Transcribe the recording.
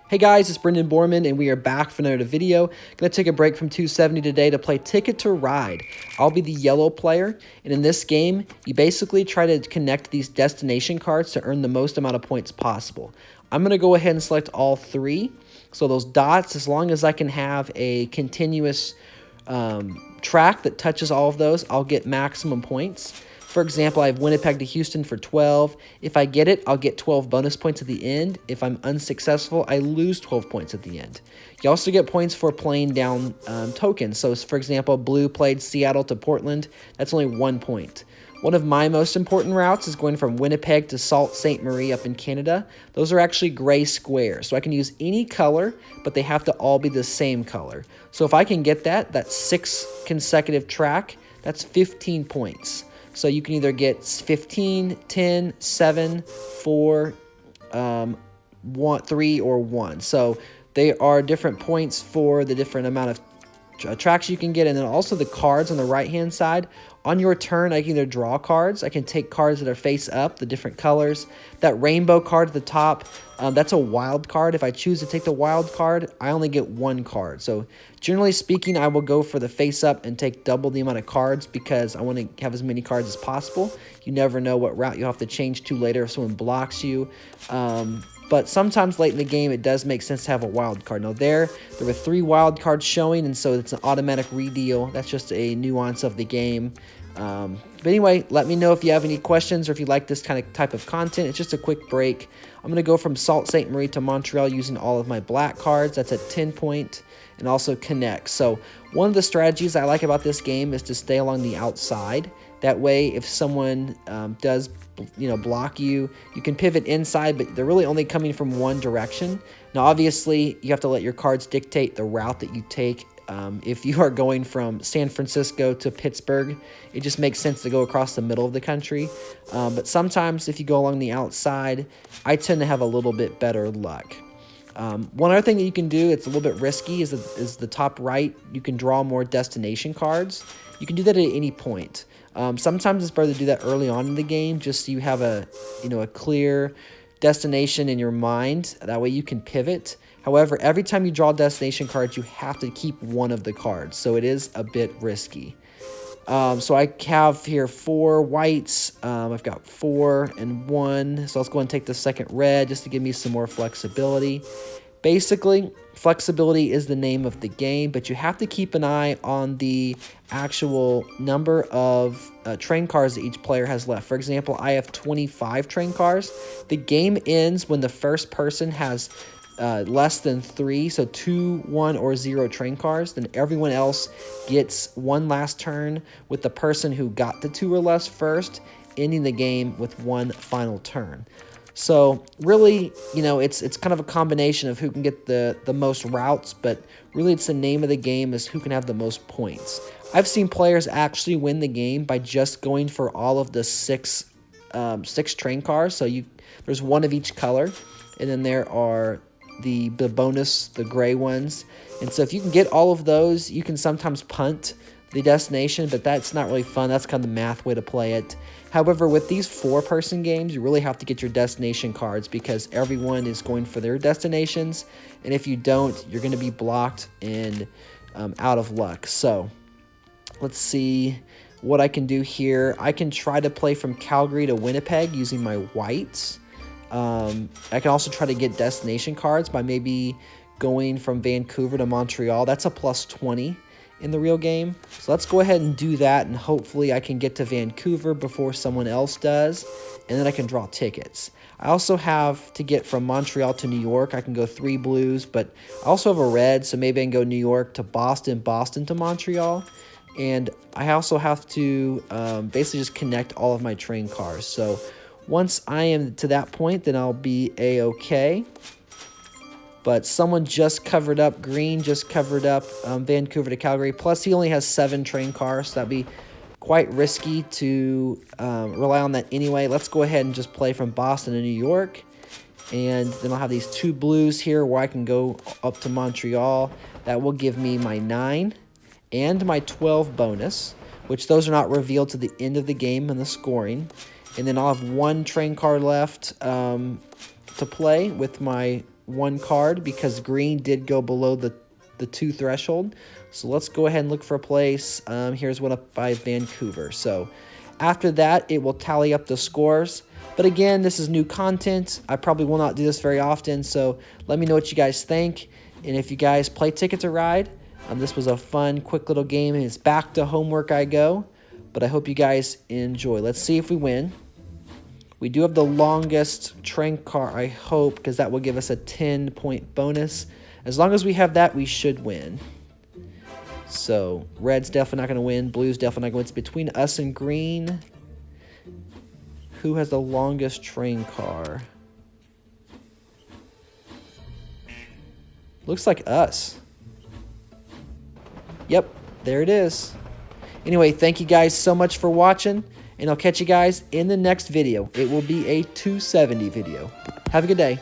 Hey guys, it's Brendan Borman, and we are back for another video. Gonna take a break from 270 today to play Ticket to Ride. I'll be the yellow player, and in this game, you basically try to connect these destination cards to earn the most amount of points possible. I'm gonna go ahead and select all three. So those dots, as long as I can have a continuous track that touches all of those, I'll get maximum points. For example, I have Winnipeg to Houston for 12. If I get it, I'll get 12 bonus points at the end. If I'm unsuccessful, I lose 12 points at the end. You also get points for playing down tokens. So, for example, Blue played Seattle to Portland. That's only 1 point. One of my most important routes is going from Winnipeg to Sault Ste. Marie up in Canada. Those are actually gray squares. So I can use any color, but they have to all be the same color. So if I can get that's 6 consecutive track, that's 15 points. So you can either get 15, 10, 7, 4, 1, 3, or 1. So they are different points for the different amount of tracks you can get. And then also the cards on the right-hand side. On your turn, I can either draw cards. I can take cards that are face up, the different colors. That rainbow card at the top, that's a wild card. If I choose to take the wild card, I only get 1 card. So generally speaking, I will go for the face up and take double the amount of cards because I want to have as many cards as possible. You never know what route you'll have to change to later if someone blocks you. But sometimes late in the game, it does make sense to have a wild card. Now there were 3 wild cards showing, and so it's an automatic redeal. That's just a nuance of the game. But anyway, let me know if you have any questions or if you like this type of content. It's just a quick break. I'm going to go from Sault Ste. Marie to Montreal using all of my black cards. That's a 10 point and also connect. So one of the strategies I like about this game is to stay along the outside. That way, if someone does block you, you can pivot inside, but they're really only coming from one direction. Now, obviously, you have to let your cards dictate the route that you take. If you are going from San Francisco to Pittsburgh, it just makes sense to go across the middle of the country. But sometimes if you go along the outside, I tend to have a little bit better luck. One other thing that you can do, it's a little bit risky, is the top right. You can draw more destination cards. You can do that at any point. Sometimes it's better to do that early on in the game, just so you have a clear destination in your mind. That way you can pivot. However, every time you draw destination cards, you have to keep one of the cards, so it is a bit risky. So I have here 4 whites. I've got 4 and 1, so let's go and take the second red just to give me some more flexibility. Basically, flexibility is the name of the game, but you have to keep an eye on the actual number of train cars that each player has left. For example, I have 25 train cars. The game ends when the first person has less than 3, so 2, 1, or 0 train cars. Then everyone else gets one last turn with the person who got the 2 or less first, ending the game with one final turn. So really, it's kind of a combination of who can get the most routes, but really it's the name of the game is who can have the most points. I've seen players actually win the game by just going for all of the 6 train cars. So there's 1 of each color, and then there are the bonus, the gray ones. And so if you can get all of those, you can sometimes punt the destination, but that's not really fun. That's kind of the math way to play it. However, with these 4-person games, you really have to get your destination cards because everyone is going for their destinations. And if you don't, you're going to be blocked and out of luck. So let's see what I can do here. I can try to play from Calgary to Winnipeg using my whites. I can also try to get destination cards by maybe going from Vancouver to Montreal. That's a plus 20 in the real game. So let's go ahead and do that, and hopefully I can get to Vancouver before someone else does, and then I can draw tickets. I also have to get from Montreal to New York. I can go 3 blues, but I also have a red, so maybe I can go New York to Boston, Boston to Montreal. And I also have to basically just connect all of my train cars. So once I am to that point, then I'll be A-okay. But someone just covered up, Green just covered up Vancouver to Calgary. Plus, he only has 7 train cars, so that'd be quite risky to rely on that anyway. Let's go ahead and just play from Boston to New York. And then I'll have these 2 blues here where I can go up to Montreal. That will give me my 9 and my 12 bonus, which those are not revealed to the end of the game in the scoring. And then I'll have 1 train car left to play with my one card because green did go below the 2 threshold. So let's go ahead and look for a place. Here's one up by Vancouver. So after that, it will tally up the scores. But again, this is new content. I probably will not do this very often, so let me know what you guys think. And if you guys play Ticket to Ride, this was a fun, quick little game, and it's back to homework I go. But I hope you guys enjoy. Let's see if we win. We do have the longest train car, I hope, because that will give us a 10-point bonus. As long as we have that, we should win. So, red's definitely not going to win. Blue's definitely not going to win. It's between us and green. Who has the longest train car? Looks like us. Yep, there it is. Anyway, thank you guys so much for watching, and I'll catch you guys in the next video. It will be a 270 video. Have a good day.